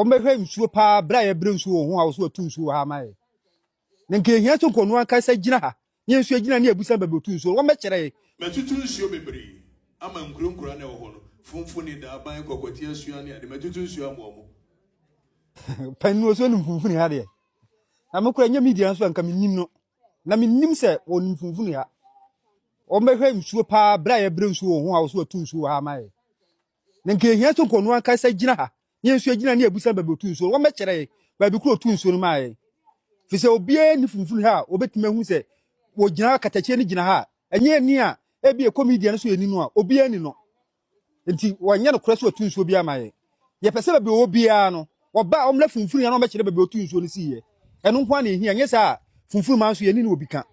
Omehwe nsuo pa bra ye bre nsuo ho ha so atu nsuo ha mai. Nenke hia to kono anka sa gina ha. Nye nsuo gina na ebusa ba betu nsuo. Wo mekere. Metutu nsuo bebre. Ama nkronkura na wo ho no. Funfuni da ban kokoti asua ne ade metutu nsuo amomo. Panu so nim funfuni ha de. Na mekura nya media nso anka menim no. Na menim se onim funfuni ha. Omehwe nsuo pa bra ye bre nsuo ho ha so atu nsuo ha mai. Nenke hia to kono anka sa gina ha. Nye nsuo gina na ebusa ba betu nsuo. Wo mekere ba bi kuro tu nsuo no mai. Fise obie ni funfuni ha obetime hu se wo gina Okatakyie ni gina ha. Enye ni a ebi e comedian so eni no a obie ni no. Enti wanya no kura so atu nsuo bia mai. Ye pese ba bi obia no. Oba omle funfuni ya no mekere ba bi otu nsuo no siye. Eno nko na ehia nye sa funfuni man so ye ni no obika.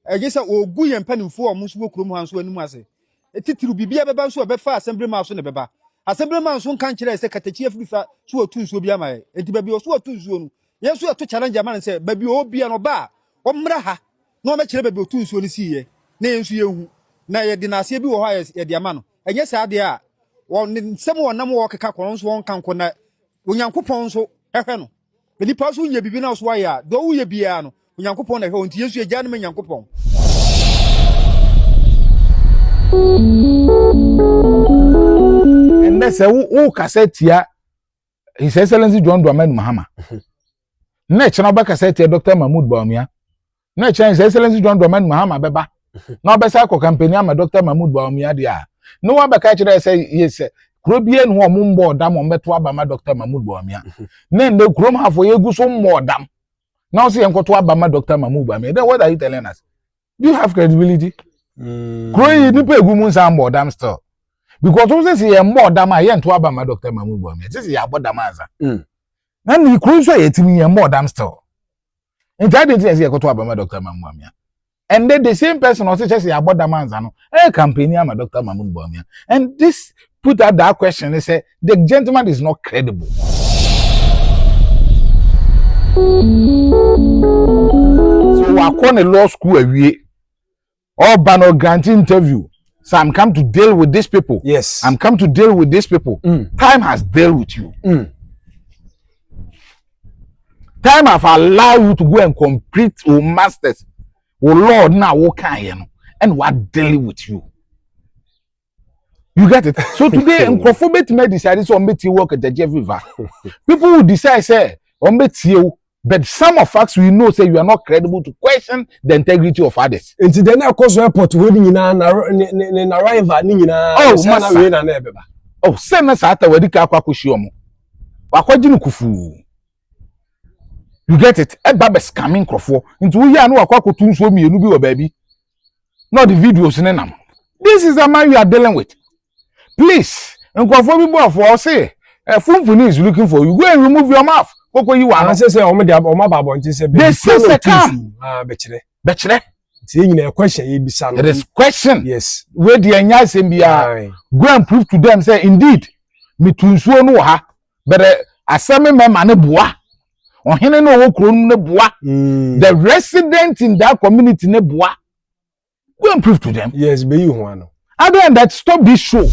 Enye sa ogu ye mpanimfo o munso bokuro mu han so animu ase. Etitiru bibia beba so obefa assembly man so ne beba. Assembly man so kan kire se Okatakyie Afrifa so otu nsuo bia mai. Enti ba bi so otu nsuo no. Yesu ya to challenge man say baby obi an oba omra ha no me kire baby otu nsuo ni siye na yensu yehu na ye de na ase bi wo ha ye de ama no enye sa de a won nsem wonam wo keka kono so won kan ko na onyankopon so ehwe no beni pa so nya bibi na so ya do wo ye bia no onyankopon na ehwe onti Yesu agya no me nyankopon and that's a cassette ya His Excellency John Dramani Mahama. Next, na baka say Dr. Mahmoud Bawumia. Next, His Excellency John Dramani Mahama beba. Na besa ko campaign ama Dr. Mahmoud Bawumia dia. No one baka kire say yes. Krobie no omumbo dam ombeto abama Dr. Mahmoud Bawumia. Na nde krom hafo yegu so mo dam. Now say enkoto abama Dr. Mahmoud Bawumia. Then what are you telling us? Do you have credibility? Kroyi ni pe egu mun sa mo dam still. Because we say ye more dam a ye nto abama Dr. Mahmoud Bawumia. This is ya bodam anza. Na ni kuru so yetimi ye more damn still. In that day say ekoto abama Dr. Mahmoud Bawumia. And then the same person also say about the manza no. Campaign ama Dr. Mahmoud Bawumia. And this put out that question, they say the gentleman is not credible. So I call a law school away. Or banner granting interview. So I'm come to deal with these people. Yes. I'm come to deal with these people. Time has dealt with you. Time have allowed you to go and complete your masters. Oh Lord, now what can you know? And what dealing with you? You get it? So today, Nkofobet may decide so on work at the Afrifa. People will decide, say, on you, but some of us we know say you are not credible to question the integrity of others. And then of course airport wedding in an arrival. Oh, Mensah. Oh, send us out where the Kakwakushiomo. Wakwajinu kufu. You get it? A baby scamming crofo. Into we are no aquacotunes for me, you baby. Not the videos in them. This is the man you are dealing with. Please, and conformable for say, a Funfuni is looking for you. Go and remove your mouth. What you are? I say, oh, my Baba, they say, come. Bachelor. Saying a question, there is question. Yes. Where the Anyas MBI go and prove to them, say, indeed, me to so no ha, but a semi man bois. Ohene no wo kro ne boa. The resident in that community ne boa. Go and prove to them. Yes, be you one. Other than that, stop this show.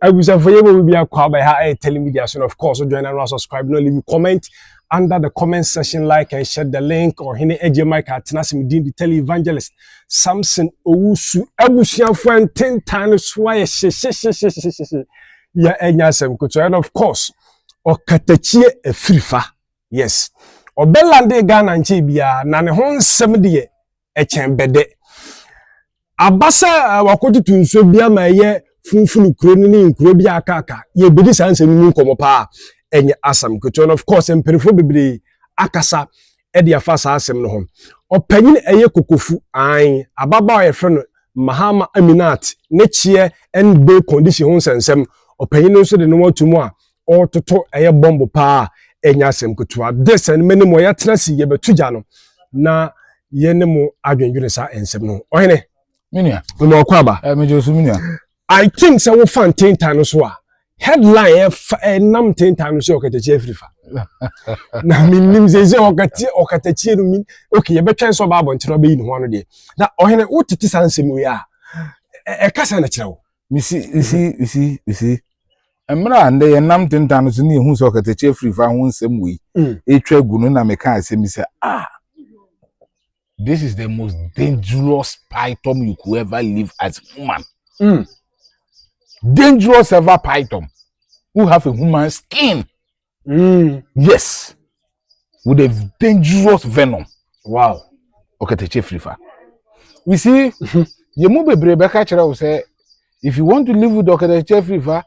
I wish for you will be a call by telling me so of course join and subscribe. No leave a comment under the comment section, like and share the link or Agyei Mike at Nasim Din the tele evangelist Samson Owusu Ebusian friend 10 times why yeah and of course Okatakyie Afrifa. Yes. Obelande Ghana nche bia na ne ho nsem de Exp0sed. Abasa wakotu tunso bia ma ye Funfuni kro ni nkro bia aka ye bedi sanse ni nkomo pa enye asam kuto. And of course emperifo bebre akasa e de afa sa asem no ho. Opanyin eye kokofu an ababa ye frɛ no Mahama Aminat ne chie and be condition ho nsensem opanyin nso de no watumu a o toto eye bombo pa enya asem kuto. This and many more ya trasi ye betuja no na ye ne mo adwendwene sa ensem no. Ohene Minia. No kwa ba. Me Josu Minia. I think so we fan 10 times so headline nam 10 times so Okatakyie Afrifa. Na minim zeze Okatakyie no min okay ye betwen so ba bonche no be yin ho no de. Na Ohene wo tete sansem wi a kasa na kire wo. You see. Emra and they nam 10 times ni hu so Okatakyie Afrifa hu nsem wi. Etwa gu no na me kan asem say this is the most dangerous python you could ever live as human. Dangerous ever python who have a human skin. Yes, with a dangerous venom. Wow. Okatakyie Afrifa. We see, you move a Rebecca will say, if you want to live with Okatakyie Afrifa,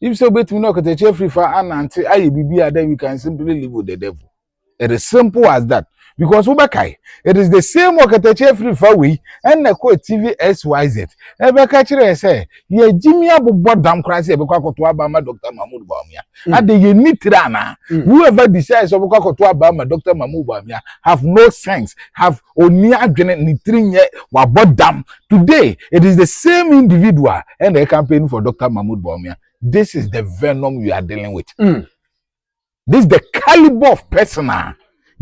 if so between Okatakyie Afrifa and Auntie Agyei, then you can simply live with the devil. It is simple as that. Because Ubakai, it is the same Okatakyie Afrifa way and the quote TV Exp0sed. Ebeka say, ye Jimmy Abu Bodam Crasy, Bukako Abama, Dr. Mahmoud Bamia. And the unit rana, whoever decides of Bukako Abama, Dr. Mahmoud Bamia, have no sense, have only a nitrin wa Bodam. Today, it is the same individual and a campaign for Dr. Mahmoud Bamia. This is the venom you are dealing with. This is the caliber of persona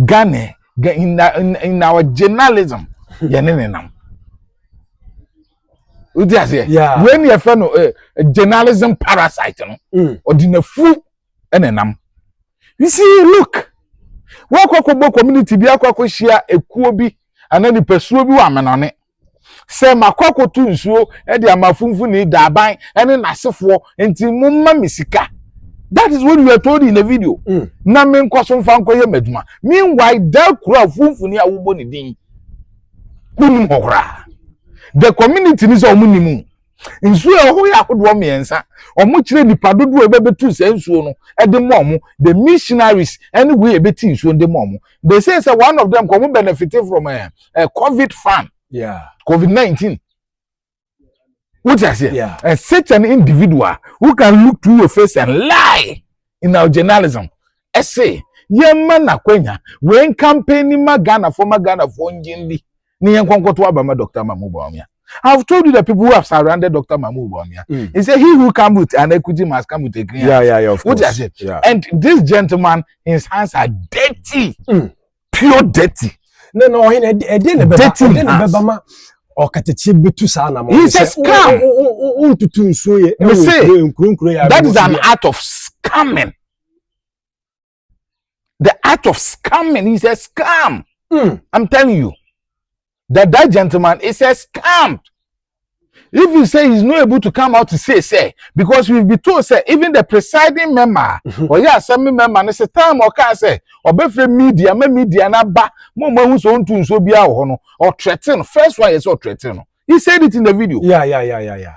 Ghana in our journalism. Yeah. When you find a journalism parasite, or dinner fool and enam. You see, look, what community be a share a kuobi and then the pursue woman on it. Say my kwako tunso e de ama Funfuni daban ene nasefo enti mumma misika. That is what we were told in the video. Na men kwaso mfa nkoye maduma. Meanwhile that crowd Funfuni awubo ni din. Kunim hokra. The community ni so omunimu. Nsu e ho ya kodo miensa. Omo kire nipa dodo e bebetu se nsuo no e de momo the missionaries anyway e beti nsuo de momo. They say one of them come benefited from a COVID fund. Yeah. COVID-19. What I say? Yeah. Such an individual who can look through your face and lie in our journalism. I say, man na kwenya when campaigning Ghana for Njindi. Ni yankwanko to abama Dr. Mahmoud Bawumia. I've told you the people who have surrounded Dr. Mahmoud Bawumia. He said, he who comes with an equity must come with a green. Yeah, of course. What I say? Yeah. And this gentleman, his hands are dirty. Pure dirty. No, Ohene bebama Okatakyie betu sa na mo. He's a scam. That is an art of scamming. The art of scamming is a scam. I'm telling you. That gentleman is a scam. If you say he's not able to come out to say, because we've been told, say, even the presiding member, or some member, and it's a time or can say, or be media na ba, who's on to so be or threaten. First one is all threaten. He said it in the video. Yeah.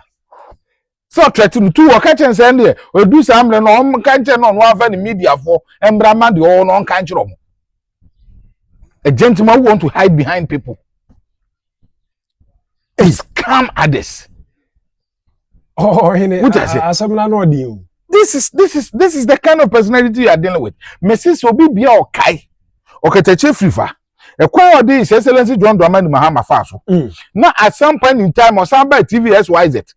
So threaten two or catch and send there, or do some no can't on one media for and Brahman the all non can't. A gentleman who want to hide behind people. Scam others. Oh, what I say? This is the kind of personality you are dealing with. Mrs. Obi Bia Okai, Okatakyie Afrifa. A quite day is Excellency John Dramani Mahama Faso. Now at some point in time or some by TV Exp0sed.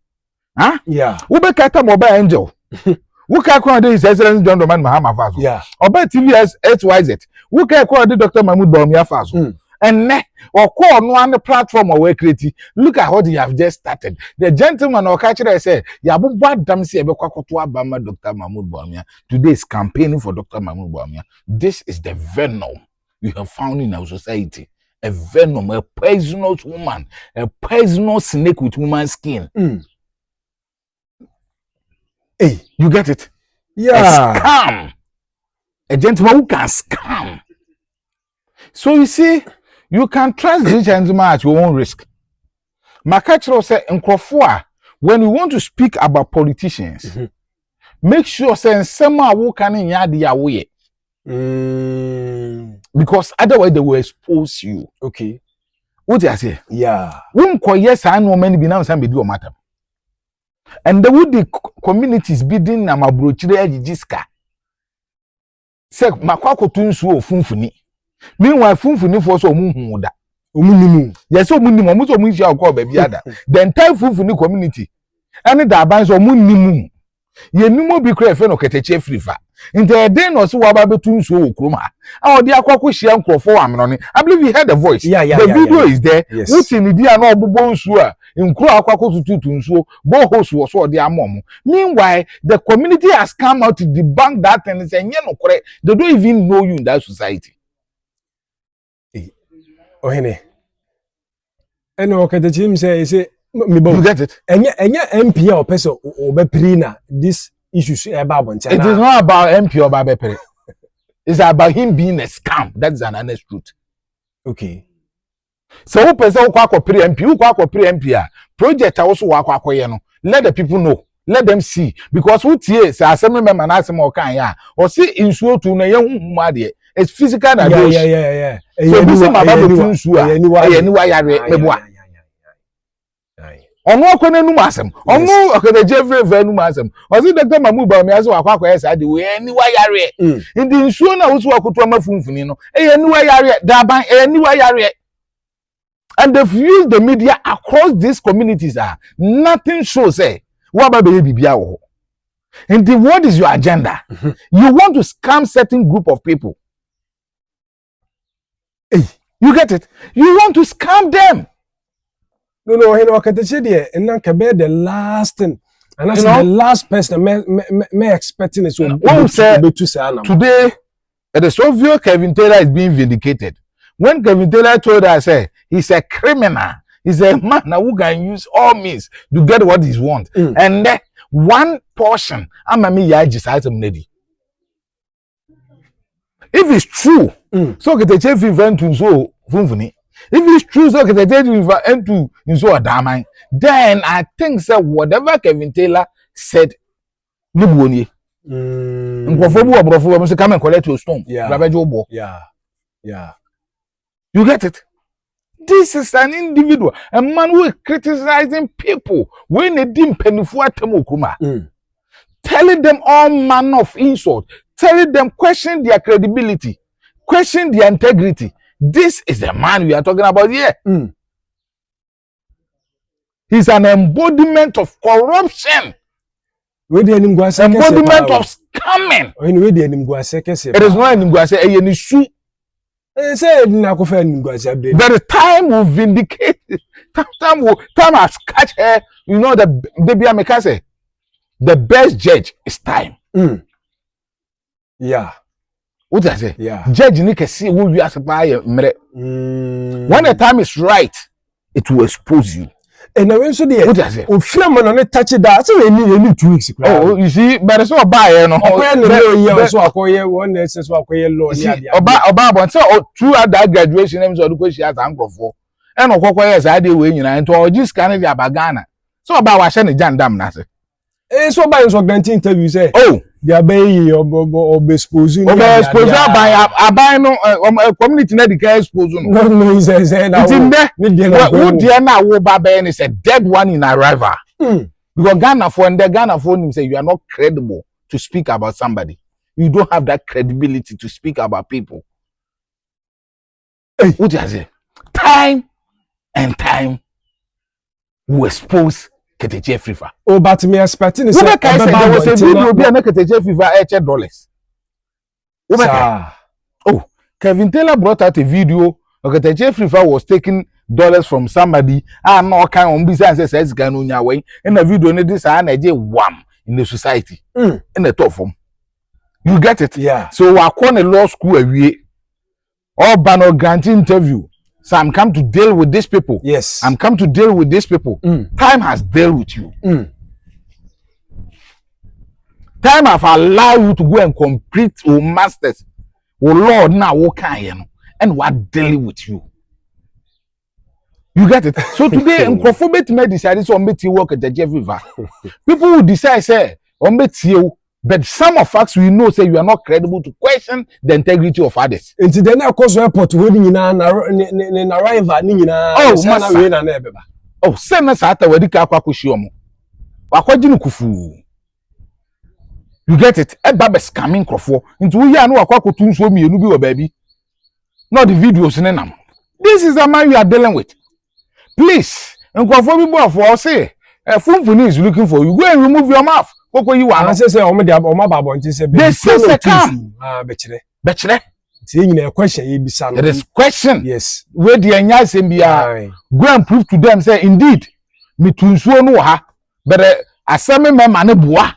Huh? Yeah. Who be kata mobile angel? Who can call this Excellency John Dramani Mahama Faso? Yeah. Or by TV Exp0sed. Who can call the Dr. Mahmoud Bawumia Faso? And or call no on the platform or creative. Look at what you have just started. The gentleman or catcher said, Yabu bad damn say Bama Dr. Mahmoud Bawumia. Today is campaigning for Dr. Mahmoud Bawumia. This is the venom you have found in our society. A venom, a poisonous woman, a poisonous snake with woman's skin. Hey, you get it? Yeah. A scam. A gentleman who can scam. So you see, you can trust this gentleman at your own risk. Makachiro said, when you want to speak about politicians, make sure say someone who can in your way. Because otherwise they will expose you. Okay. What do I say? Yeah. Yes, I know many binam some do matter. And the would the communities bidding na mabrochire jiska. Say makwako tunsu Funfuni. Meanwhile, Funfuni for so muda. Yes, so munimo, so call baby other. The entire Funfuni community. And the bands of munimu. Ye numo bi kra fe no Okatakyie Afrifa. Nti den no so wa ba betu nsuo wo krom ha. A odi akwakwo hia nkrofo amno ne. I believe you heard the voice. The video is there. Wuti ni dia na obobo nsuo a nkro akwakwo tutu nsuo bo host wo so odi amom. Meanwhile, the community has come out to debunk that and say nye no kore. They don't even know you in that society. Ohene. Eno Okatakyie say you get it? Enya MP or person obepri na this issues about it is not about MP or Babepere. It's about him being a scam. That's an honest truth. Okay. So who person who kwa pre MP, who kwa pre MP project also kwa no. Let the people know. Let them see. Because who tie say assembly member na asem o kan ya. O see insuo to na ye hu ade. It's physical and yeah. So this is my Bible insuo. Aniwa yare meboa. Onu akone nu masem onu Okatakyie Afrifa nu masem ozi Dr. Mahmood Bawumia aso akwa esa de we aniwa yare ndi nsuo na wosu akoto ma Funfuni no aniwa yare daban aniwa yare. And they've used the media across these communities nothing shows what about baby bibia wo. And what is your agenda? You want to scam certain group of people. You get it? You want to scam them. No, Okatakyie there, and now can be the last thing, and that's the last person me expecting is to say today. It is obvious Kevin Taylor is being vindicated. When Kevin Taylor told us, he's a criminal, he's a man who can use all means to get what he wants, and then one portion, I'm a me yaji. If it's true, so Okatakyie Afrifa to so Funfuni. If it's true, so Okatakyie into so Adamai, then I think that whatever Kevin Taylor said, Nubuni. Come and collect your stone. Yeah. You get it? This is an individual, a man who is criticizing people when they didn't telling them all manner of insult, telling them question their credibility, question their integrity. This is the man we are talking about here. He's an embodiment of corruption. Embodiment of scamming. It is not an issue. But the time will vindicate. Time has catch her. You know the baby Amikase. The best judge is time. Yeah. What does I say? Yeah. Judge Nick see who you ask by when the time is right, it will expose you. And I went so there. What does I say? If film on it touch that, so we need 2 weeks. Oh, you see, but it's not buy no. So I one essence so I law. About so throughout that graduation, I'm so because she has uncle for. And yes, I did when you know, and to just kind of Bagana. So about washing the jandam, Nasa. So by so 19 interview say, oh, they are by or exposing. I no community medical exposing. No, he says, it's in there. Who dear now will Baben is a dead one in arrival. Because Ghana for and the Ghana phone say you are not credible to speak about somebody. You don't have that credibility to speak about people. What does it? Time and time will expose Okatakyie Afrifa. Oh, but me expecting is there was a video be an Okatakyie Afrifa $8. Oh, Kevin Taylor brought out a video. Okatakyie Afrifa was taking dollars from somebody. No kind of business says can on your way. And the video this Agyei wham in the society. In the top form. You get it? Yeah. So I call a law school away. All banner granting interview. So I'm come to deal with these people. Yes. I'm come to deal with these people. Time has dealt with you. Time have allowed you to go and complete your masters. Oh Lord, now what can you know? And what dealing with you? You get it? So today, Nkofobet may decide to omit you work at the Afrifa. People will decide, say, omit you. But some of us we know say you are not credible to question the integrity of others. And then of course airport wedding in an arrival. Oh, Mensah. Oh, send us at a wedding kakushium. Wakwajinu kufu. You get it? A baby scamming crofo. Into we are no aquakutun so me you baby. Not the videos in them. This is the man you are dealing with. Please, and for say Funfuni is looking for you. Go and remove your mouth. Koko yi wa. I say omo de omo babo nti say. They say come. Bechere. See a question ebisa no. It is question. Yes. Where the anya sembia. Go and prove to them say indeed me tunsuo no ha. But aseme mema ne boa.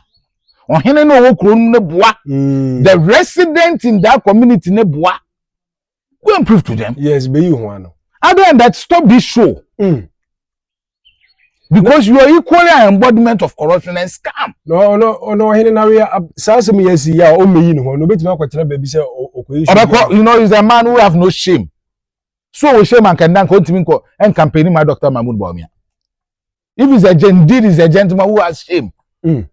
Ohene no wo kro ne boa. The resident in that community ne boa. Go and prove to them. Yes, be you one. Other than that, stop this show. Because you are equally an embodiment of corruption and scam. No, Ohene na we say me yes ya o meyi no no betima kwatena baby say okoyi. You know, he's a man who have no shame. So we shame and can then continue and campaigning my Dr. Mahmoud Bawumia. If he's indeed is a gentleman who has shame. And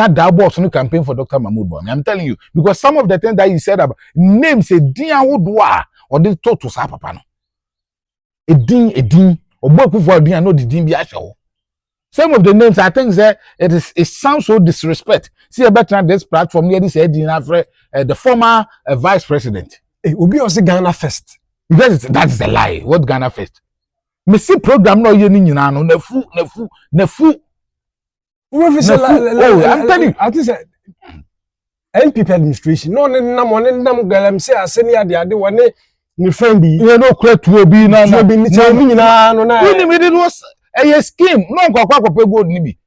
that boss no campaign for Dr. Mahmoud Bawumia. I'm telling you, because some of the things that he said about names a din wodwa or they talk to sa papa no. A din oboku for din no the din bi ahwe. Some of the names I think say it sounds so disrespect. See better on this platform here this din after the former vice president. Obi o say Ghana first. Because that's a lie. What Ghana first? Me see program no ye ni nyina no na fu. I'm telling you. I think NPP administration. No, nam galam say aseni ade one ni friend bi. You know, create to be na no. It was a scheme. No, kwakwa gold ni bi.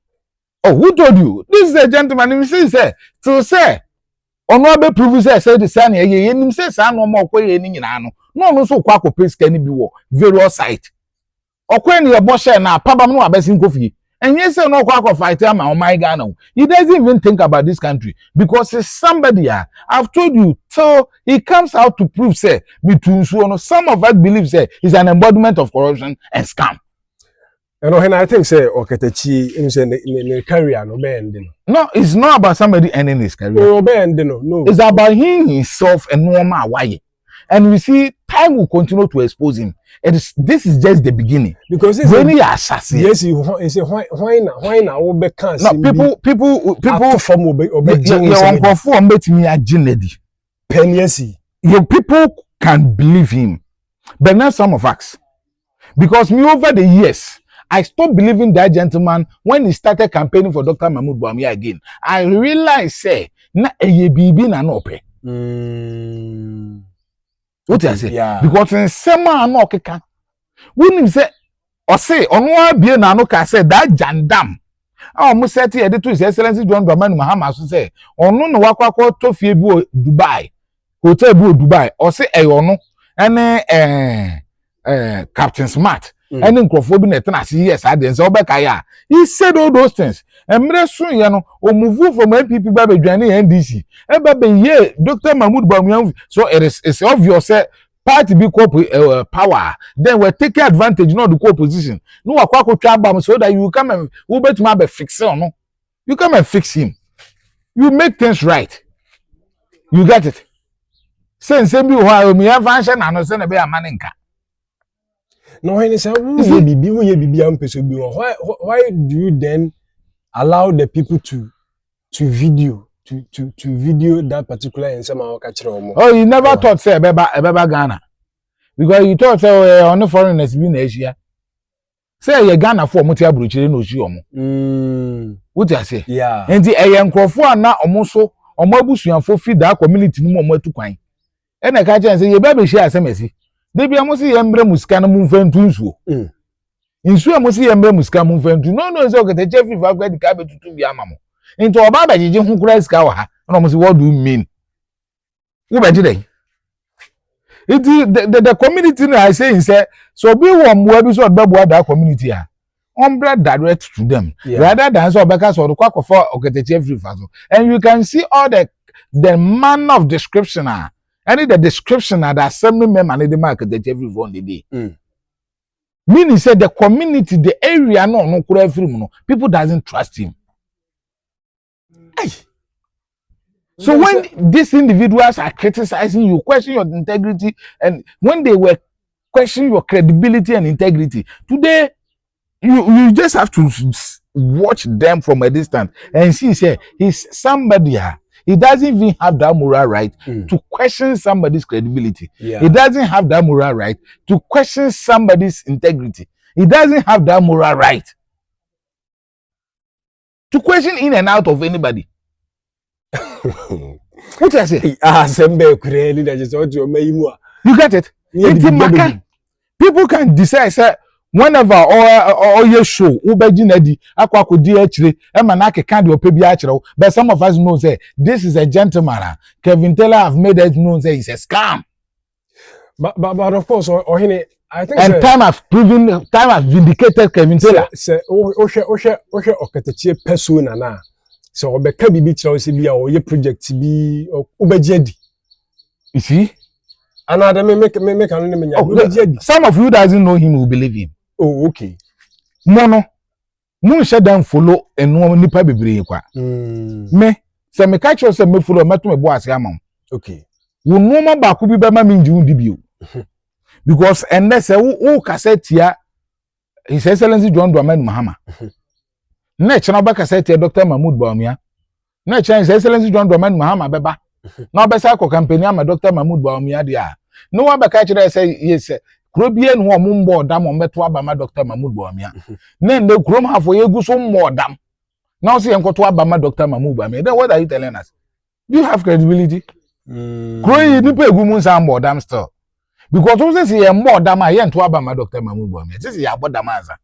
Oh, who told you? This is a gentleman. Him say, to say, ono be prove say the son ye him say sa no mo kwe ni nyina no. No so kwakwa pay scan bi wo various site. Okwe ni ebo share na pabam no abesin kofi. And yes, no kwakwa fight am on my Ghana. He doesn't even think about this country because it's somebody. I've told you till he comes out to prove say between some of us believe say he's an embodiment of corruption and scam. And I think say Okatakyie in say career no be ending. No, it's not about somebody ending his career. No be ending no. It's about him himself and normal why. And we see time will continue to expose him. This is just the beginning. Because it's really assassin. Yes, you say why na we be can no, people from obe your people can believe him. But not some of us. Because me over the years, I stopped believing that gentleman when he started campaigning for Dr. Mahmoud Bawumia again. I realized say na bibi na no pe. What I say? Yeah. Because in sema no okeka. When him say or say ono abie na no ka say that jandam. Mo set here to His Excellency John Dramani Mahama so say ono no wakwa to fie bi Dubai. Hotel bi Dubai. Or say ono ene Captain Smart. And in Crawford na ten yes I didn't say obeka ya. He said all those things. And mresun ye no o move from MPP ba be dwane NDC. E ba be ye Dr. Mahmoud Bawumia. So it's obvious say party be power. Then we're taking advantage not the co-opposition. No akwa twabam so that you come and who bet ma be fix no. You come and fix him. You make things right. You get it. Sense be why me function na no say na be amaninka. No, when you say who ye bibi am peso bi why do you then allow the people to video that particular and some oh, you never thought say ebeba Ghana because you thought say on foreigners be na Asia say ye Ghana for motia bruchire no osi omo what you say yeah enti eye nkrofo na omo so omo abusuanfo fi that community no mo atukwan e na ka chen say ye ba be share asemasi debi amosi ye mbre musika no mumfantu nsuo nsuo amosi ye mbre musika mumfantu no say Okatakyie Afrifa gwa di ka betutu bi amamo into oba ba jeje hu kura sika wa ha na mo say what do you mean wo ba jide it the community no I say so be one mo bi so obabu that community umbra direct to them rather than so obeka so kwa for Okatakyie Afrifa so and you can see all the manner of description and the description that assembly member and the market that everyone the day. Meaning said the community, the area no people doesn't trust him. So when these individuals are criticizing you, question your integrity, and when they were questioning your credibility and integrity, today you just have to watch them from a distance and see say he's somebody. He doesn't even have that moral right to question somebody's credibility. Yeah. He doesn't have that moral right to question somebody's integrity. He doesn't have that moral right to question in and out of anybody. What I say? Sembe kureli that is what you may you get it? People can decide say whenever or your show ubejinedi akwa kodi achire e manake kan de opebi achire, but some of us know say this is a gentleman. Kevin Taylor have made us know say it's a scam. But of course Ohene, I think and time has vindicated Kevin Taylor. Say Okatakyie persona na so obeka bibi kira se bia o ye project bi ubejedi. You see? Another make some of you doesn't know him will believe him. Oh, okay. Mono shut down follow and no nipa bebre kwa. Me se me catch us me follow meto me boss amam. Okay. Wo no ma ba ko bi be ma me nji undi bio. Because and say wo cassette ya His Excellency John Dramani Mahama. Na chana ba cassette ya Dr. Mahmoud Bawumia. Na chana His Excellency John Dramani Mahama beba. Na be sa ko campaign ama Dr. Mahmoud Bawumia dia. No one be catch there say yes. Kuro bie no mo mbo dam mo meto aba ma Dr. Mahmoud Bawumia. Na nde kuro ma afo yegu so mo dam. Now see enkoto aba ma Dr. Mahmoud Bawumia. Then what are you telling us? Do you have credibility? Kuro yi ni pe egu mu nsa mo dam still. Because we say more dam a yen to aba ma Dr. Mahmoud Bawumia. This is ya bo dam anza.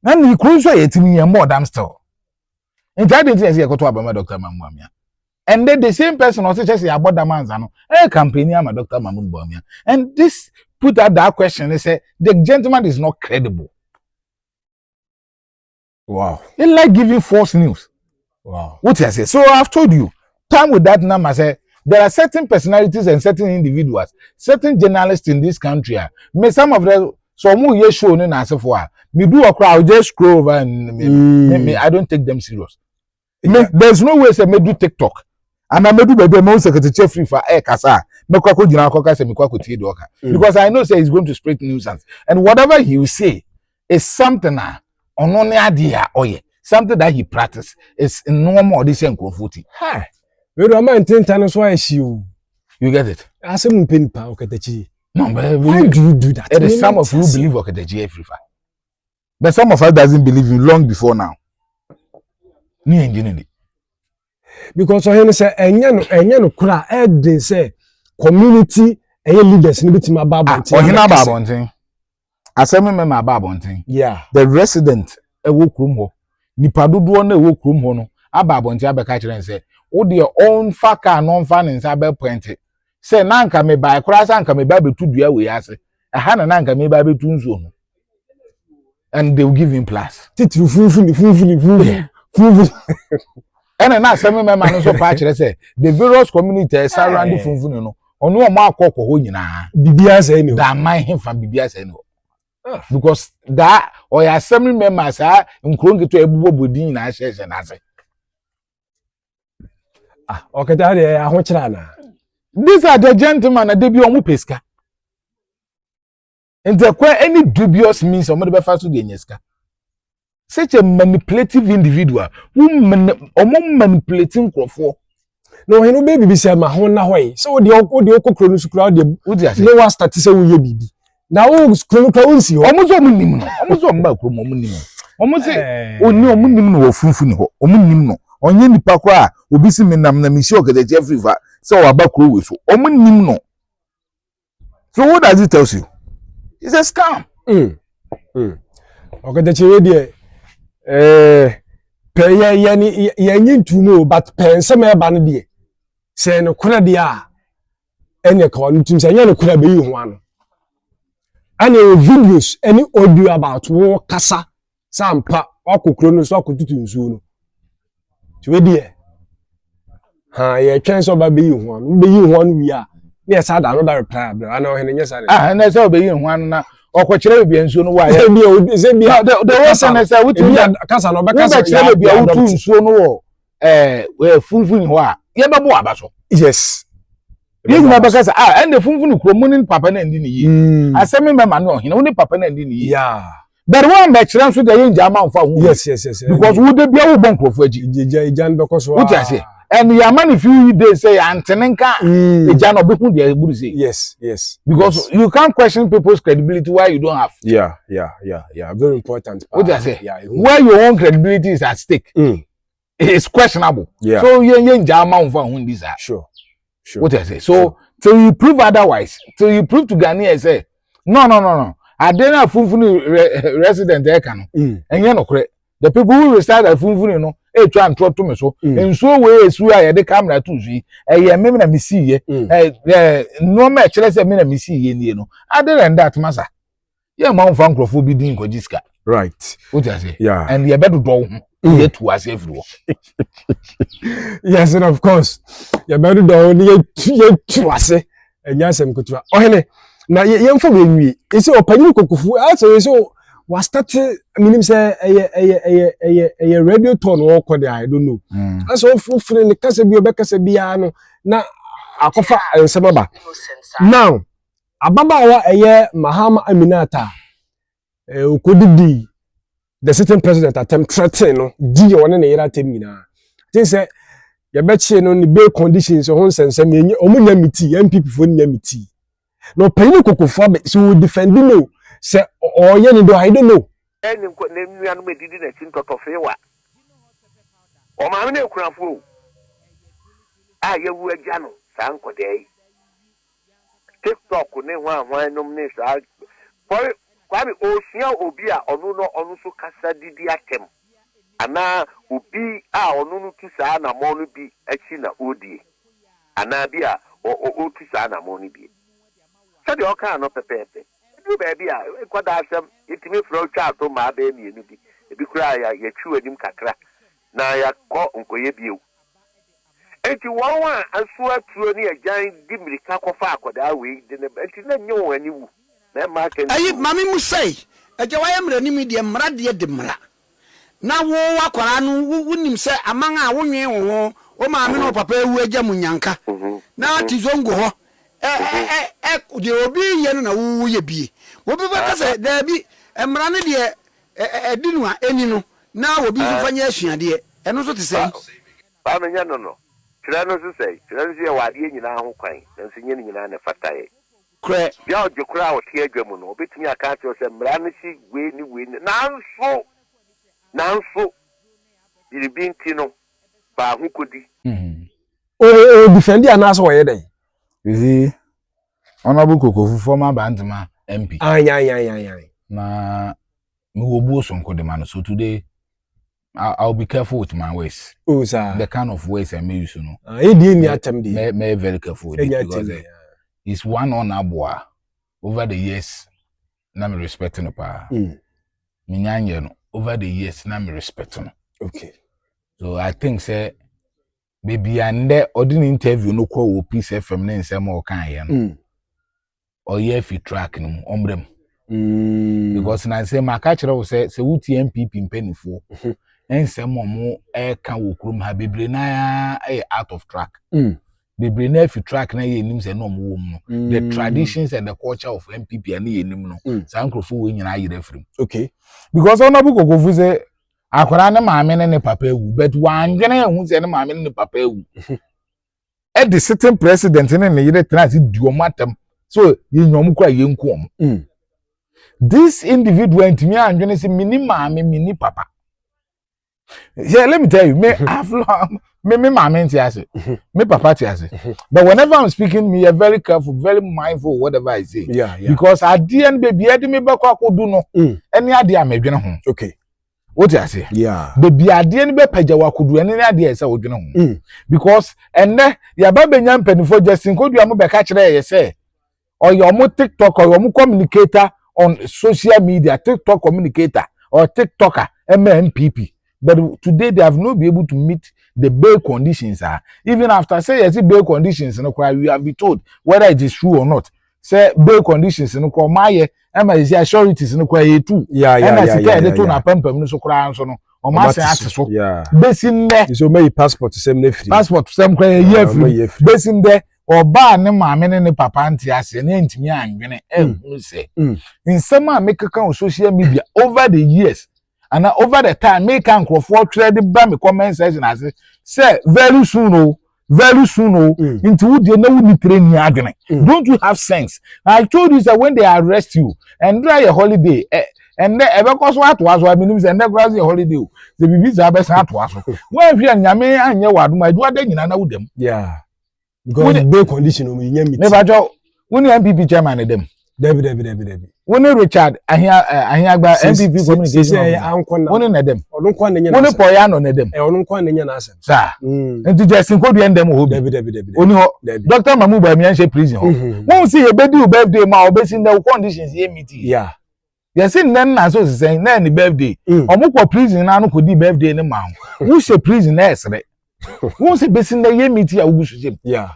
Na ni kuro so yetimi yen more dam still. Nti ade ti say enkoto aba ma Dr. Mahmoud Bawumia. And then the same person also says ya bo dam anza no. Campaign ama Dr. Mahmoud Bawumia. And this put out that question, they say the gentleman is not credible. Wow. They like giving false news. Wow. What I say? So I've told you, time with that number, say there are certain personalities and certain individuals, certain journalists in this country. May some of them, so more years shown in as for me do a crowd, just scroll over and me, I don't take them serious. Yeah. There's no way say me do TikTok. And I may do baby Mensah Afrifa kasa me kwako jina kwaka se me kwako tie do ka because I know say he's going to spread nuisance and whatever he will say is something ono ne ade a oye something that he practice is normal this enkrofoti ha we do man tintan so you get it asem pen pa Okatakyie no but why do you do that? It is some of you believe Okatakyie Afrifa but some of us doesn't believe him long before now ni engineer because Ohene say enye no kura edin say community leaders ni bitima babontin Ohene babontin asemi me ma babontin yeah the resident ewo krum ho nipa dodo na ewo krum ho no ababontin abeka kire say wo de own faka no fa nsa be point say na nka me ba kura sa nka me ba betu dua we ase aha na nka me ba betu nzo no and they will give him plus titru funfuni and na asemi me ma no so pa kire say the various communities surrounding Funfuni no ono o ma akoko ho nyina bibia say ni da man himfa bibia say ni because that or your assembly members are nkrongeto ebubobodi na ahyehyɛ na ase Okatakyie ahokyera na these are the gentlemen that they be omu peska and there quite any dubious means omo de be fa so de nyeska such a manipulative individual who manipulating crofo no he no baby be say ma ho na hoy so de okokro no sukura de no wa start say wo ye bibi na wo skuru ka unsi ho omo zo munnim no omo zo mba kro mo munnim omo say oni omo nim no wo Funfuni ho omo nim no onye nipa kwa a obi si menam na mishi Okatakyie Afrifa so wa ba kro we so omo nim no so what does it tell you? It's a scam. Okatakyie de pe ye nyintumo but pensem e ba no de se no kura de a enye ka onu tum se enye no kura be yi ho ano and videos any audio about wo kasa sampa akokro no so akotutu nsuo no we de ha ye twen so ba be yi ho ano be yi ho ano wi a na sa da no da reply bra ana Ohene nya sare na so be yi ho ano na okokyere bi nsuo no wa ya the person say we kasa no be kasa ya bi a wutu nsuo no wo Funfuni ho a ye be bo abaso yes ye ma be kasa and the Funfuni kromunin papa na ndi ni yi asemi me ma no Ohene wo ni papa na ndi ni yi yeah but one be kire nso de ye nja ma mfa ho yes because wo de bia wo bon krofo agi jan be koso what I say and your man if you they say antenenka the jan obi hu de buru say yes because you can't question people's credibility why you don't have yeah very important what I say yeah where your own credibility is at stake it's questionable. Yeah. So yen jama on for who this are. Sure. What I say. So till you prove otherwise, till you prove to Ghanaians say, no. I didn't Funfuni resident there can. And you know correct. The people who reside at Funfuni, no, try and talk to me so. And so we the camera to see. A me see ye. No match. Let's say me see ye. You know. Other than that, massa. Yeah, Mount Franco for be doing Kojiska. Right. What I say. Yeah. And you better go. Get to us everywhere. Yes, and of course, you better do to us. And yes, I'm good to Ohene. Now, young for me, it's all Panuko. Also, so was started. I mean, say a radio tone walk there. I don't know. That's all for the Casabio Beccasabiano. Now, Akofa and Sababa. Now, Ababa, a year, Mahama Aminata. Could be the sitting president attempt threaten di one na yera temina tin say ye be che no ni be conditions ho nsensem enye omunya miti MPP fo nya miti no payin kokofo be so defend no say oye ni do I don't know eni ko ne nua no medidi na tin totofe wa o ma me ekunafo a ye wu agya no sa nkodai TikTok ne hwan nom ne sa Kwame osia obi a onu so kasa didi atem ana obi a onu no tu saa na mo no bi achi na odi ana bi a o tu saa na mo no bi so de oka no pepepe du ba bi a kwada asem itimi fro twa to ma ba mi enu bi ebi kura ya twu anim kakra na ya ko nkoye biu enti won aso atuo ni agyan di mirika kofa akoda we de ne enti na nyo ani wu. Ayi mami musai eje wa yemre ni mi de mra de mra na wo akwara no wunim se amanga a wonwe wo o maami no papa ewu eja munyanka na tizongo ho de obi ye no na wo ye bie obi ba se da bi mra ne de edinu a eni no na obi so fanya asuade eno so te sei ba me nya no tira no so sei tira no se wa de nyina ho kwan na so nyina nyina ne fataye kre bia ojukura o tie adwamu no obetumi aka ati o se mra ne si we ni nanso iribinti no ba hu kodi o defend ya na so ye den you see honorable Kokofu former bandma MP ay na me wo bu so nko de man so today I'll be careful with my ways. Oh sir, the kind of ways I may use no e di ni atem di me very careful with it because it's one on abua over the years na me respecting pa me nyanye no over the years na me respecting. Okay, so I think say baby ande ordinary interview no call Peace FM na nsem o kan ye no or ye fi track no ombrem because na say maka kire wo say wuti MPP mpanifo nsem mo e kan wo krum ha bebre na out of track bebre na fi track na ye nim say no mo wom no the traditions and the culture of MPP na ye nim no sankrofo we nyina ayire frem. Okay, because Honorable Kokofu say akwara ne maame ne papa ewu but wanwene hu say ne maame ne papa ewu e the sitting president ne yire trans duo matam so ye nyom kwa ye nku om this individual ntimi anwene say mini maame mini papa. Yeah, let me tell you, me maame ntiase me papa tiase but whenever I'm speaking me are very careful, very mindful whatever I say. Yeah. Because at the end baby edi me be kwa do no any ade amedwene ho. Okay, What you say? yeah. Baby ade ni be pagya wakudu any ade ese odwene ho. Because enne ya ba benya mpanifo Justin kodu am be ka kire ye say or your mo TikTok or your mo communicator on social media, TikTok communicator or TikToker MPP. But today they have not been able to meet the bail conditions. Even after say yes, bail conditions, we have been told whether it is true or not. Say bail conditions, my assurities, too. Yeah. Na pempem so kra so no. O ma say ateso. Yeah. Basin there. So my passport same na free. Passport same kra year free. Basin there. Oba ne maame ne papa nti ase na ntimi anwene ehunu say. In some make on social media over the years. And over the time, make and for trade the comment section as say very soon, into would you know ni train agony. Don't you have sense? I told you that when they arrest you and try a holiday, and the ever cause what was I mean and the grassy holiday. The babies are best at was. Well, if you and Yame and your word, my do then you know them. Yeah. Because the condition we never joke when the MPP chairman of them. Debbie. When Richard, I hear about MPP communication. One in them. Or don't want any poyano on them. Or don't want any answer. Sir, and to just include them who Debbie. Only Dr. Mamu by me prison. Won't see a birthday, my based in the conditions here meeting. Yeah. Yes, in them as was saying, then the birthday. Omuko prison, I could be birthday in the mount. Who say prison as won't say based in the year meeting, I wish him. Yeah.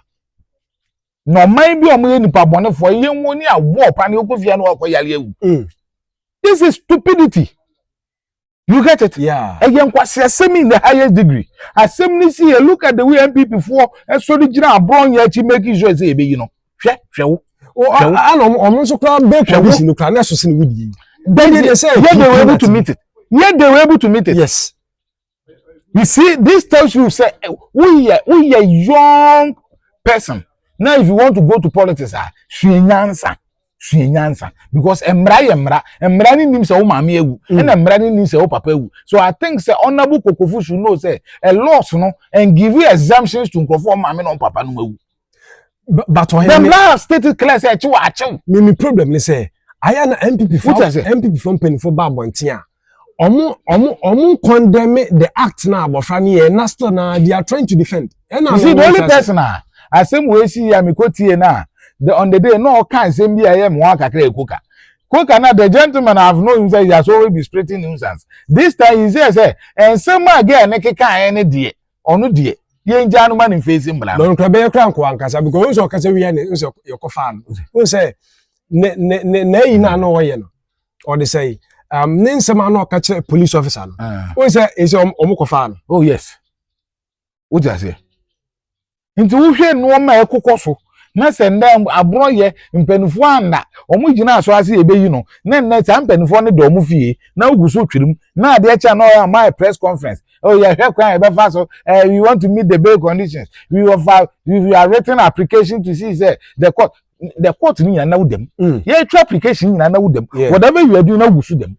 No, maybe I'm in the pabon for young money, a war, and this is stupidity. You get it? Yeah. Again, what's assuming in the highest degree? Assuming see a look at the way MP before and so did you know, brown yet, making sure say, you know, show. Oh, I'm also proud of this in the class with you. They say, yeah, they were able to meet it. Yeah, they were able to meet it. Yes. You see, this tells you, say, we are young person. Now, if you want to go to politics, shinyansa, because embrani means a woman and embrani means a papa. So I think say honorable Kokofu should know say a loss, no, and give you exemptions to perform mammy on papa no. But when last stated class at you, me problem is say I am MPP from Penny for Babontia. Omu condemn the act now, but Fanny and Nasta now they are trying to defend. And you see the only person as same way see amikoti na on the day no can same be I am one kakre coca na the gentleman have known say he has always been spreading nuisance. This time he says and some again ne keka any die onu die ye nja no man facing bla no kra be kra nko ankasa because we kasa we your fan we say ne ina no we no or they say ninsema no ka police officer no we say is omo fan. Oh yes, what you say nti wo hwe no ma ekokoso na senda abroye mpanifo anda omo gina aso ase ebeyi no na ta mpanifo ne do mo fie na uguso twirim na ade echa no my press conference oh yeah hwe kwan e be fa so we want to meet the bail conditions we are written application to see say the court ni na wudem yeah true application ni na wudem whatever you are doing na uguso dem.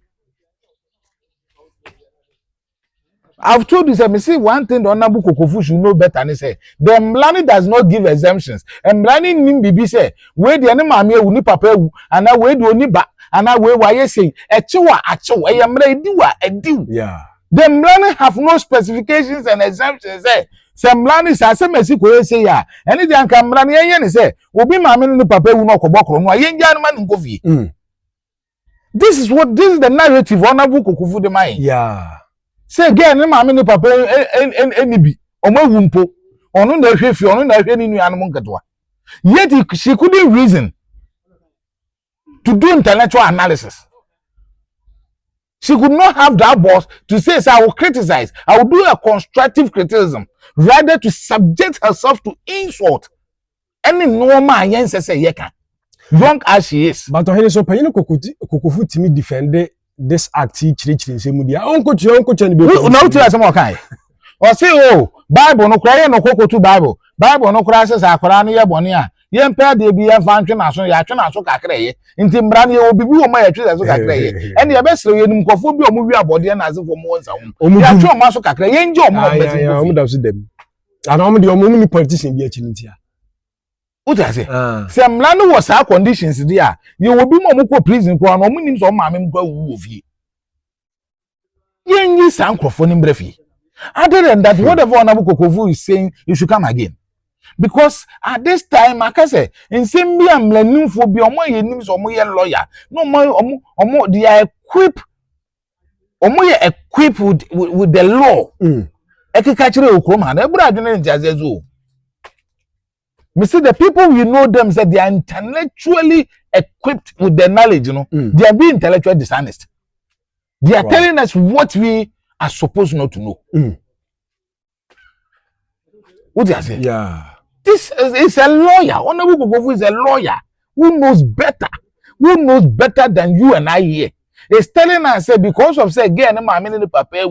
I've told you, me see one thing the honorable Kokofu should know better and say the Mlani does not give exemptions. And Mlani nimbibi say where the enemy mami uni papa and na where do ni ba and na where why say echiwa edu. Yeah. The Mlani have no specifications and exemptions. Some Mlani say some mesi say ya. Anything can Mlani yen say obi mami ni papa no kobokro no yen jan man nkofi. This is the narrative honorable Kokofu de mind. Yeah. Say again, mammy no papa any be or my wumpo or no if you no any new animal catwa. Yet she couldn't reason to do intellectual analysis. She could not have that boss to say, so I will criticize, I will do a constructive criticism, rather to subject herself to insult. Any normal yen say yeka. Young as she is. But Ohene so payino Kokofu timi defend this act chiri say mudia onko chen be na uti asem okai o say oh bible no kra ye no kokotu bible no kra say akora no ye bone a ye mpa de bi ye fa ntwe na so ya twe na so kakra ye nti mbra ne obibi o ma ye twe so kakra ye ene ye besere ye nim kofo bi o mu wi abode na azefo mo nsa wo ya twe o ma so kakra ye nje o mo besi o mu da so dem ana o mu de o mu ni politician bi achi ntia what I say say mlano was our conditions there you will be mo ko prison ko no mo nim so ma me ko wu ofie yen yi sankrofo ni mbrefi other than that whatever honorable Kokofu is saying you should come again because at this time akase nsem bi amlanimfo bi omo ye nim so omo ye lawyer no omo they are equipped with the law ekeka kire okroma na ebura adwene ntiazezo. Me see the people we know them say they are intellectually equipped with the knowledge, you know. They are being intellectually dishonest. They are telling us what we are supposed not to know. What do you say? Yeah. This is a lawyer. Honorable Kokofu is a lawyer who knows better than you and I here. He's telling us say because of say again the papa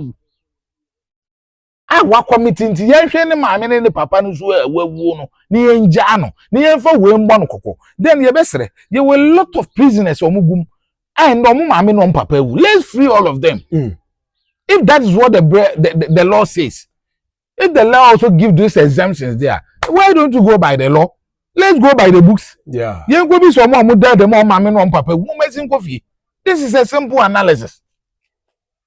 wa committee nti ye hwe ne maame ne papa no so wawu no ne yenja no ne yenfa we mbo no kokko then ye besere ye will lot of prisoners omugum And no mama no papa. Let's free all of them. If that is what the law says, if the law also give these exemptions there, why don't you go by the law? Let's go by the books. Yeah. You go be some more the more mama no papa. This is a simple analysis.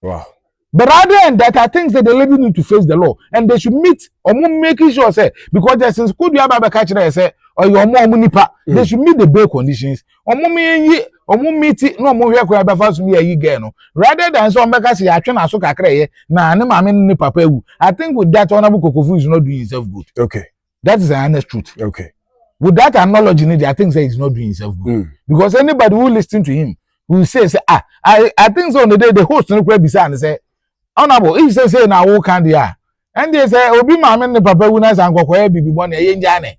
Wow. But rather than that, I think that the lady need to face the law and they should meet or making sure say because there since could you have a catch say or your mom they should meet the bail conditions or meet it no more here first me a year no rather than some because you are trying to soak a cray na no mammy papa. I think with that honorable Kokofu is not doing himself good. Okay. That is the honest truth. Okay. With that analogy, I think that he's not doing himself good. Because anybody who listen to him will say I think so on the day the host no beside and say honorable if say na wo can there and they say obi mama ne papa wu na san kokko bibi bon e njane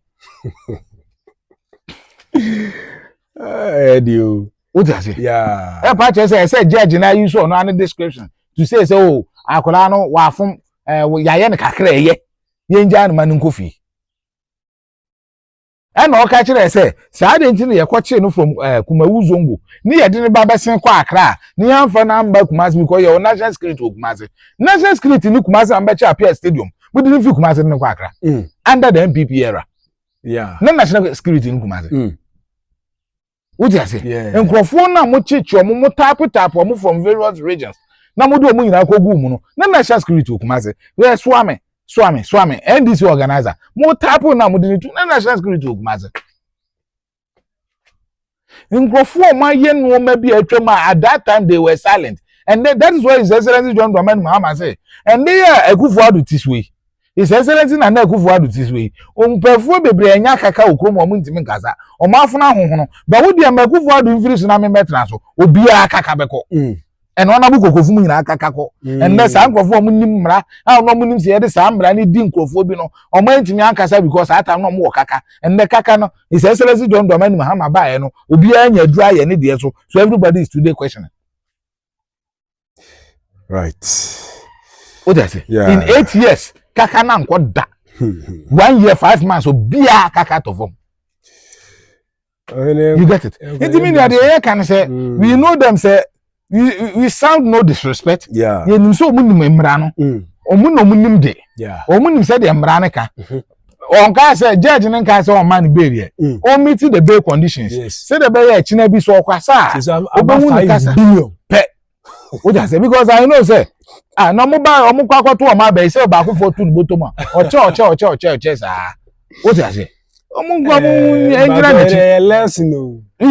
Dio what you say yeah e pa che say judge na use on an description to say oh akola no wa fom yaye ne kakra ye njane man nkofi and o ka kire say sa de nti ne ye kwache no from Kumawu Zongo ni ye de ne ba besen kwa Accra ni amfa na mba Kumasi because your national security Kumasi national security ni Kumasi amba cha Exp0sed stadium we didn't fit Kumasi ne kwa Accra under the MPP era yeah na national security ni Kumasi what you say yeah enkrofo na mo chichi mo tap mo from various regions na mo do mo nyina kogu mu no na national security Kumasi we swami and this organizer mo tap na mo didn't na national security Kumasi Nkrofo ma ye no ma bi atwam at that time they were silent and then, that is why His Excellency John Dramani Mahama say and they are Akufo-Addo this way His Excellency na Akufo-Addo this way ompefo bebre anya kaka okrom o ntimi nkasa o ma afuna honhono ba wo dia ma Akufo-Addo mfiri so na me metra so obi akaka beko and honorable Kokofu mu nyina akaka ko and then sa nkrofo mu nim mra a no mu nim se yede sa mra ni di nkrofo bi no o ma ntimi ankasa because ata no mo kaka and the kaka no His Excellency John Dramani Mahama ba no obi anya dura ye ne de so everybody is today questioning right what I say yeah. In 8 years kaka na nko da 1 year 5 months so bia kaka to form you get it it mean that they can say we know them say we sound no disrespect yeah ye nim so omunim emra no omunim de yeah omunim say de emra ne ka on ka say judge ne ka say on man berie o meet the bail conditions say the bail e china bi so kwasa about 5 billion pe what I say because I know say no mo ba o mo kwakoto o ma be say ba ko for 2 bottom oche sa what I say you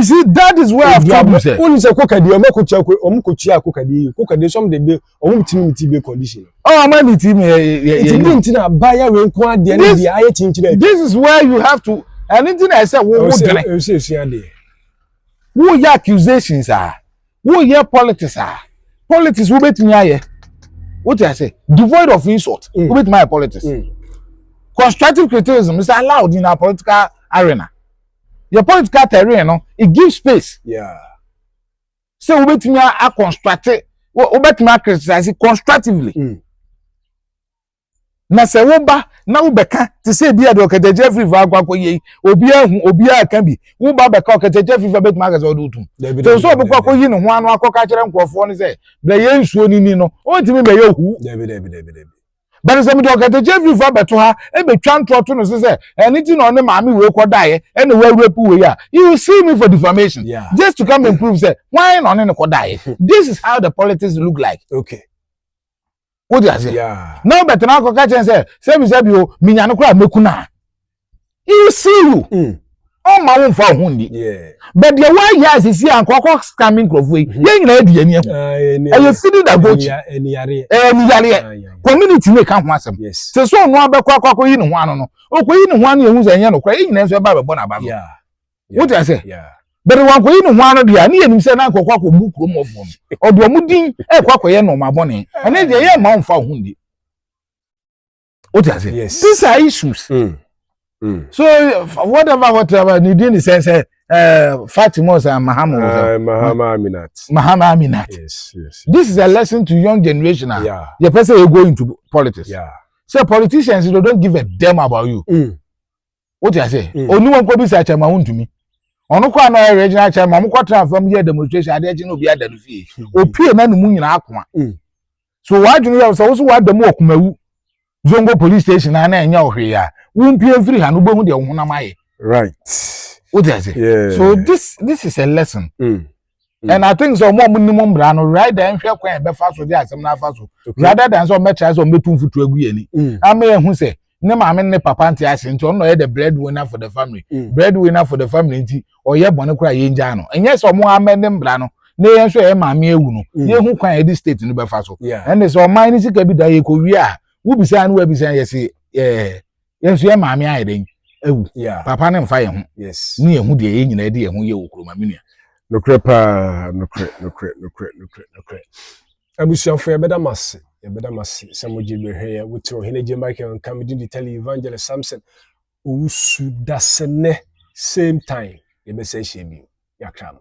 see that is where I've told you say only say kokadi omukochia kokadi some dey be omutimi be condition oh man it me na buyer we nko ade na dia aye chinchire this is where you have to anything I say wo ya accusations wo ya politics wo betimi aye what I say devoid of insult wo betimi aye politics constructive criticism is allowed in our political arena. Your political terrain, no, it gives space. Yeah. So we bet me a constructive, we bet me criticize it constructively. Na se wo ba na wo beka to say bia de Okatakyie Afrifa akwakoye obi a kan bi wo ba beka Okatakyie Afrifa bet me aka so do tum. So obekwakoyi ne ho anu akoka kire nkrofo ne say bla ye nsuo ni no o ntimi be ye hu. Debi. But some Okatakyie Afrifa beto ha e be twa ntro to no say anything on the mama we kodaye and we rape we ya you will see me for defamation just to come and prove say why on ne kodaye. This is how the politics look like. Okay. What do you say? Yeah. Now better na Okatakyie say we say bio minya no kra mekuna. You see you. Oh my own for hundi. Yeah. But the why yes is here and scamming crofo ye nyina adi ani ho. And you feeding that goat. Ni community make kan ho asem. Yes. Se so no abekwa yi ne ho ano no. Okoyi ne ho ano ehun ze nya no kra yi nyina so ba bebo na ba. Yeah. What do you say? Yeah. But one koyi ne ho ano dia na yenim se na akokwa ko bu krom of them. Odo mudin kwakoye no mabone. And then ye ma on fa hundi. What do you say? Yes. These are issues. So whatever need in sense Fatima and Mahama Aminat. Yes. This is a lesson to young generation now. Yeah. The person you go into politics. Yeah. So politicians don't give a damn about you. What do I say? Only one could be such a mountain to me. ono kwa na regional chairman mo kwatra fam here demonstration ade eji no bi ada no fie opie na no mu nyina akoma so wadwunu ya so wa da mu okumawu zongo police station na enya ohwe ya wumpie mfiri ha no bohu de wo na maye right what is it so this is a lesson and I think so more minimum bra no right there nhwe kwan be fa so de asem na fa so rather than so metra so metu mfutu agu ani ama ehun se ne maame ne papa nti ase nti ono ye the breadwinner for the family breadwinner for the family nti oye bone kura ye nja no enye so mo amene mbra no ne yen so ye maame ewu no ye hu kwan e di state no be fa so and so man ni sika bi da ye ko wi a wo bisa no wa bisa ye se yen so ye maame aye den ewu papa ne mfa ye hu ni ye hu de ye nyina de ye hu ye wo kuroma menua nokre abusuafo yɛbɛda mase sɛ mogye behwɛ yɛ wote Ohene Agyei Michael Nkamidi di tele evangelist Samson owusu dasene same time yɛbɛsɛ hyɛ bi yakra